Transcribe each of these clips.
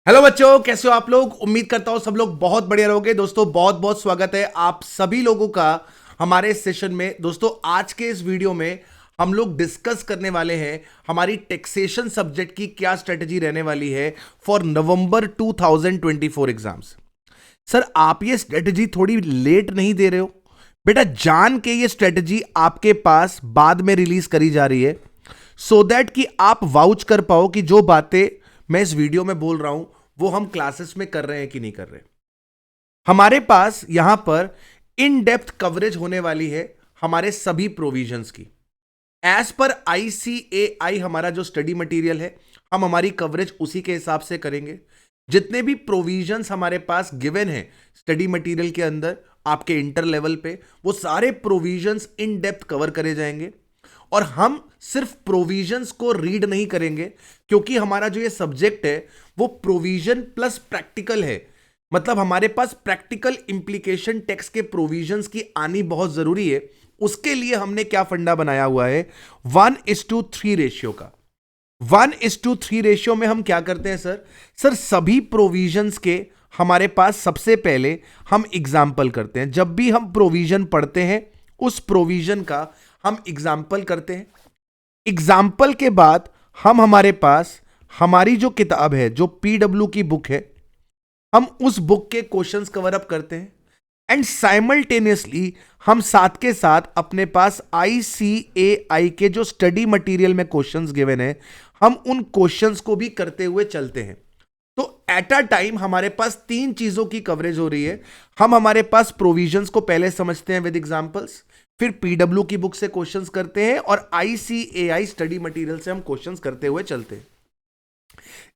Hello बच्चों, कैसे हो आप लोग। उम्मीद करता हूं सब लोग बहुत बढ़िया रहोगे। दोस्तों बहुत बहुत स्वागत है आप सभी लोगों का हमारे इस सेशन में। दोस्तों आज के इस वीडियो में हम लोग डिस्कस करने वाले हैं हमारी टैक्सेशन सब्जेक्ट की क्या स्ट्रेटजी रहने वाली है फॉर नवंबर 2024 एग्जाम्स। सर आप ये स्ट्रेटजी थोड़ी लेट नहीं दे रहे हो बेटा? जान के ये स्ट्रेटजी आपके पास बाद में रिलीज करी जा रही है सो दैट कि आप वाउच कर पाओ कि जो बातें मैं इस वीडियो में बोल रहा हूं वो हम क्लासेस में कर रहे हैं कि नहीं कर रहे। हमारे पास यहां पर इन डेप्थ कवरेज होने वाली है हमारे सभी प्रोविजंस की। एज पर आईसीएआई हमारा जो स्टडी मटेरियल है हम हमारी कवरेज उसी के हिसाब से करेंगे। जितने भी प्रोविजंस हमारे पास गिवन है स्टडी मटेरियल के अंदर आपके इंटर लेवल पे, वो सारे प्रोविजंस इन डेप्थ कवर करे जाएंगे। और हम सिर्फ प्रोविजंस को रीड नहीं करेंगे क्योंकि हमारा जो ये सब्जेक्ट है वो प्रोविजन प्लस प्रैक्टिकल है। मतलब हमारे पास प्रैक्टिकल इंप्लीकेशन टेक्स्ट के प्रोविजंस की आनी बहुत जरूरी है। उसके लिए हमने क्या फंडा बनाया हुआ है, 1:3 रेशियो का। 1:3 रेशियो में हम क्या करते हैं सर सभी प्रोविजंस के हमारे पास सबसे पहले हम एग्जाम्पल करते हैं। जब भी हम प्रोविजन पढ़ते हैं उस प्रोविजन का हम एग्जाम्पल करते हैं। एग्जाम्पल के बाद हम हमारे पास हमारी जो किताब है जो पीडब्ल्यू की बुक है हम उस बुक के क्वेश्चंस कवर अप करते हैं। एंड साइमल्टेनियसली हम साथ के साथ अपने पास आईसीएआई के जो स्टडी मटेरियल में क्वेश्चंस गिवन है हम उन क्वेश्चंस को भी करते हुए चलते हैं। तो एट अ टाइम हमारे पास तीन चीजों की कवरेज हो रही है। हम हमारे पास प्रोविजंस को पहले समझते हैं विद एग्जांपल्स, फिर पीडब्ल्यू की बुक से क्वेश्चंस करते हैं और आईसीएआई स्टडी मटेरियल से हम क्वेश्चंस करते हुए चलते हैं।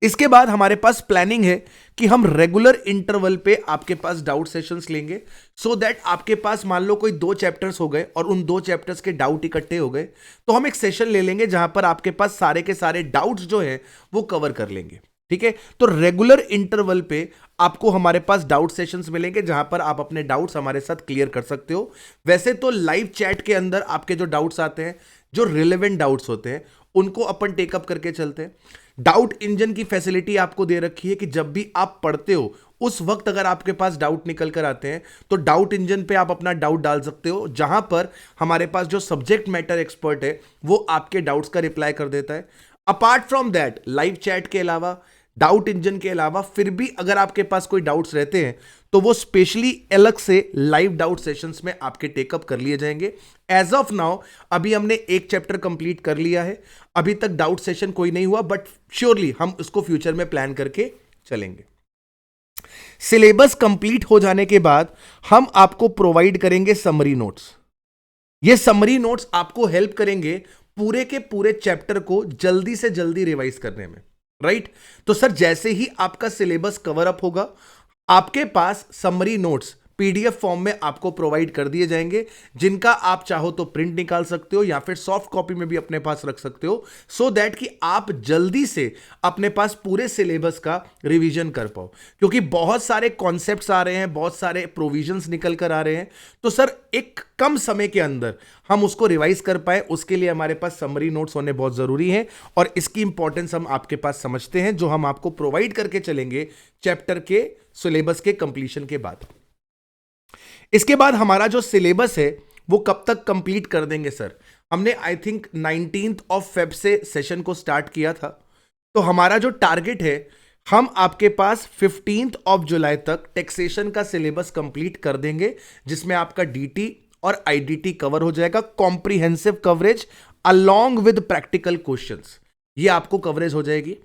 इसके बाद हमारे पास प्लानिंग है कि हम रेगुलर इंटरवल पे आपके पास डाउट सेशंस लेंगे सो दैट आपके पास मान लो कोई 2 चैप्टर्स हो गए और उन 2 चैप्टर्स के डाउट इकट्ठे हो गए तो हम एक सेशन ले लेंगे जहां पर आपके पास सारे के सारे डाउट्स जो है वो कवर कर लेंगे। ठीक है, तो रेगुलर इंटरवल पे आपको हमारे पास डाउट सेशंस मिलेंगे जहां पर आप अपने डाउट्स हमारे साथ क्लियर कर सकते हो। वैसे तो लाइव चैट के अंदर आपके जो डाउट्स आते हैं जो रिलेवेंट डाउट्स होते हैं उनको अपन टेकअप करके चलते हैं। डाउट इंजन की फैसिलिटी आपको दे रखी है कि जब भी आप पढ़ते हो उस वक्त अगर आपके पास डाउट निकल कर आते हैं तो डाउट इंजन पे आप अपना डाउट डाल सकते हो, जहां पर हमारे पास जो सब्जेक्ट मैटर एक्सपर्ट है वो आपके डाउट्स का रिप्लाई कर देता है। Apart from that live chat के अलावा डाउट इंजन के अलावा फिर भी अगर आपके पास कोई डाउट्स रहते हैं तो वो स्पेशली अलग से लाइव डाउट सेशंस में आपके टेकअप कर लिए जाएंगे। एज ऑफ नाउ अभी हमने एक चैप्टर कंप्लीट कर लिया है, अभी तक डाउट सेशन कोई नहीं हुआ, बट श्योरली हम उसको फ्यूचर में प्लान करके चलेंगे। सिलेबस कंप्लीट हो जाने के बाद हम आपको प्रोवाइड करेंगे समरी नोट्स। ये समरी नोट्स आपको हेल्प करेंगे पूरे के पूरे चैप्टर को जल्दी से जल्दी रिवाइज करने में। राइट, तो सर जैसे ही आपका सिलेबस कवर अप होगा आपके पास समरी नोट्स पीडीएफ फॉर्म में आपको प्रोवाइड कर दिए जाएंगे, जिनका आप चाहो तो प्रिंट निकाल सकते हो या फिर सॉफ्ट कॉपी में भी अपने पास रख सकते हो सो दैट कि आप जल्दी से अपने पास पूरे सिलेबस का रिवीजन कर पाओ। क्योंकि बहुत सारे कॉन्सेप्ट्स आ रहे हैं, बहुत सारे प्रोविजंस निकल कर आ रहे हैं, तो सर एक कम समय के अंदर हम उसको रिवाइज कर पाए उसके लिए हमारे पास समरी नोट्स होने बहुत जरूरी है। और इसकी इंपॉर्टेंस हम आपके पास समझते हैं जो हम आपको प्रोवाइड करके चलेंगे चैप्टर के सिलेबस के कंप्लीशन के बाद। इसके बाद हमारा जो सिलेबस है वो कब तक कंप्लीट कर देंगे सर? हमने I think 19th of Feb से सेशन को स्टार्ट किया था, तो हमारा जो टारगेट है हम आपके पास 15th ऑफ जुलाई तक टैक्सेशन का सिलेबस कंप्लीट कर देंगे, जिसमें आपका डीटी और आईडीटी कवर हो जाएगा। Comprehensive coverage along with practical questions, ये आपको कवरेज हो जाएगी।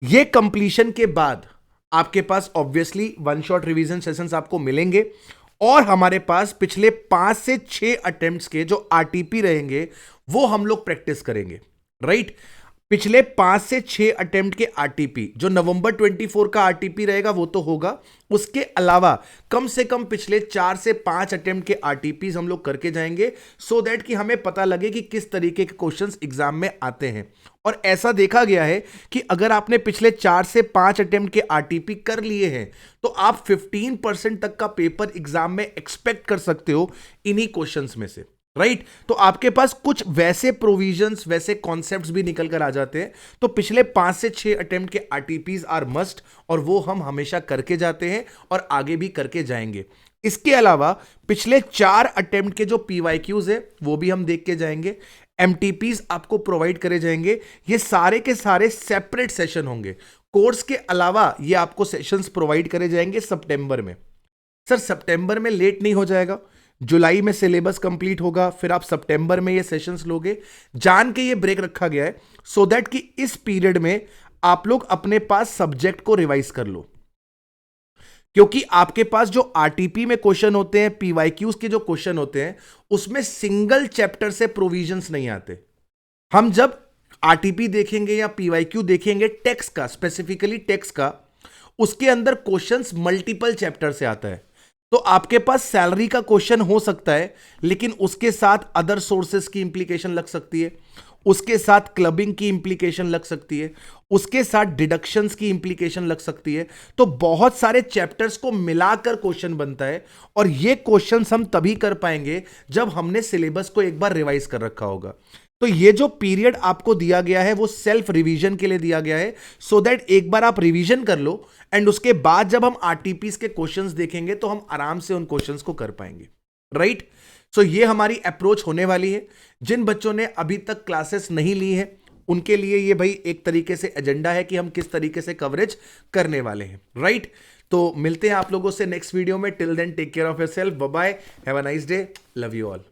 ये कंप्लीशन के बाद आपके पास obviously one shot revision sessions आपको मिलेंगे और हमारे पास पिछले 5 से 6 अटेम्प्ट्स के जो आरटीपी रहेंगे वो हम लोग प्रैक्टिस करेंगे। राइट, पिछले 5 से 6 अटेम्प्ट के आरटीपी, जो नवंबर 24 का आरटीपी रहेगा वो तो होगा, उसके अलावा कम से कम पिछले 4 से 5 अटेम्प्ट के आरटीपीज हम लोग करके जाएंगे सो दैट कि हमें पता लगे कि किस तरीके के क्वेश्चंस एग्जाम में आते हैं। और ऐसा देखा गया है कि अगर आपने पिछले 4 से 5 अटेम्प्ट के आरटीपी कर लिए हैं तो आप 15% तक का पेपर एग्जाम में एक्सपेक्ट कर सकते हो इन्हीं क्वेश्चंस में से। राइट तो आपके पास कुछ वैसे प्रोविजंस, वैसे कॉन्सेप्ट्स भी निकल कर आ जाते हैं। तो पिछले 5 से 6 अटेम्प्ट के आरटीपीज आर मस्ट, और वो हम हमेशा करके जाते हैं और आगे भी करके जाएंगे। इसके अलावा पिछले 4 अटेम्प्ट के जो पीवाईक्यूज है वो भी हम देख के जाएंगे। एमटीपीज आपको प्रोवाइड करे जाएंगे। ये सारे के सारे सेपरेट सेशन होंगे। कोर्स के अलावा ये आपको सेशंस प्रोवाइड करे जाएंगे सितंबर में। सर सितंबर में लेट नहीं हो जाएगा? जुलाई में सिलेबस कंप्लीट होगा, फिर आप सितंबर में ये सेशंस लोगे। जान के ये ब्रेक रखा गया है सो दैट कि इस पीरियड में आप लोग अपने पास सब्जेक्ट को रिवाइज कर लो, क्योंकि आपके पास जो आरटीपी में क्वेश्चन होते हैं, पीवाईक्यूज के जो क्वेश्चन होते हैं, उसमें सिंगल चैप्टर से प्रोविजंस नहीं आते। हम जब आरटीपी देखेंगे या पीवाईक्यू देखेंगे टेक्स्ट का, स्पेसिफिकली टेक्स्ट का, उसके अंदर क्वेश्चंस मल्टीपल चैप्टर से आता है। तो आपके पास सैलरी का क्वेश्चन हो सकता है, लेकिन उसके साथ अदर सोर्सेस की इंप्लीकेशन लग सकती है, उसके साथ क्लबिंग की इंप्लीकेशन लग सकती है, उसके साथ डिडक्शंस की इंप्लीकेशन लग सकती है। तो बहुत सारे चैप्टर्स को मिलाकर क्वेश्चन बनता है, और ये क्वेश्चंस हम तभी कर पाएंगे जब हमने सिलेबस को एक बार रिवाइज कर रखा होगा। तो ये जो पीरियड आपको दिया गया है वो सेल्फ रिवीजन के लिए दिया गया है, सो दैट एक बार आप रिवीजन कर लो, एंड उसके बाद जब हम आरटीपीस के क्वेश्चंस देखेंगे तो हम आराम से उन क्वेश्चंस को कर पाएंगे। राइट सो ये हमारी अप्रोच होने वाली है। जिन बच्चों ने अभी तक क्लासेस नहीं ली है उनके लिए ये भाई एक तरीके से एजेंडा है कि हम किस तरीके से कवरेज करने वाले हैं। राइट तो मिलते हैं आप लोगों से नेक्स्ट वीडियो में। Till then take care of yourself, bye bye, have a nice day, love you all.